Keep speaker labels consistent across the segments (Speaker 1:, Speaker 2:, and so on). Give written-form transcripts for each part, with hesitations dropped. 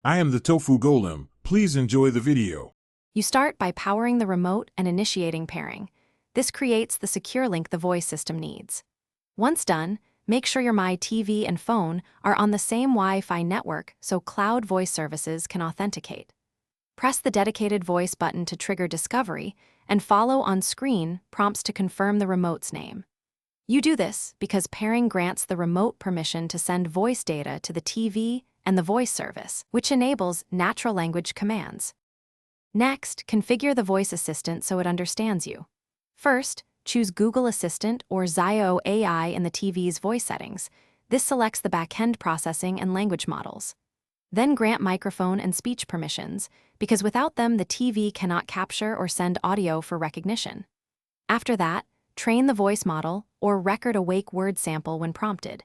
Speaker 1: I am the Tofu Golem. Please enjoy the video.
Speaker 2: You start by powering the remote and initiating pairing. This creates the secure link the voice system needs. Once done, make sure your My TV and phone are on the same Wi-Fi network so cloud voice services can authenticate. Press the dedicated voice button to trigger discovery, and follow on screen prompts to confirm the remote's name. You do this because pairing grants the remote permission to send voice data to the TV and the voice service, which enables natural language commands. Next, configure the voice assistant so it understands you. First, choose Google Assistant or Zio AI in the TV's voice settings. This selects the back-end processing and language models. Then grant microphone and speech permissions, because without them the TV cannot capture or send audio for recognition. After that, train the voice model or record a wake word sample when prompted.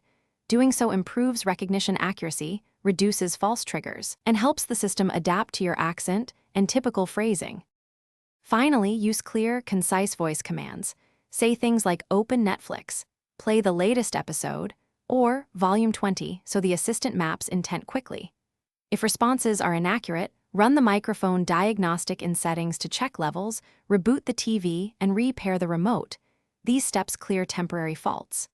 Speaker 2: Doing so improves recognition accuracy, reduces false triggers, and helps the system adapt to your accent and typical phrasing. Finally, use clear, concise voice commands. Say things like "Open Netflix," "Play the latest episode," or "Volume 20" so the assistant maps intent quickly. If responses are inaccurate, run the microphone diagnostic in settings to check levels, reboot the TV, and repair the remote. These steps clear temporary faults.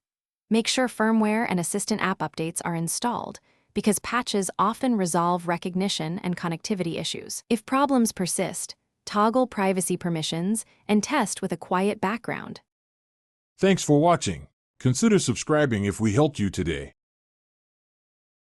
Speaker 2: Make sure firmware and assistant app updates are installed, because patches often resolve recognition and connectivity issues. If problems persist, toggle privacy permissions and test with a quiet background.
Speaker 1: Thanks for watching. Consider subscribing if we helped you today.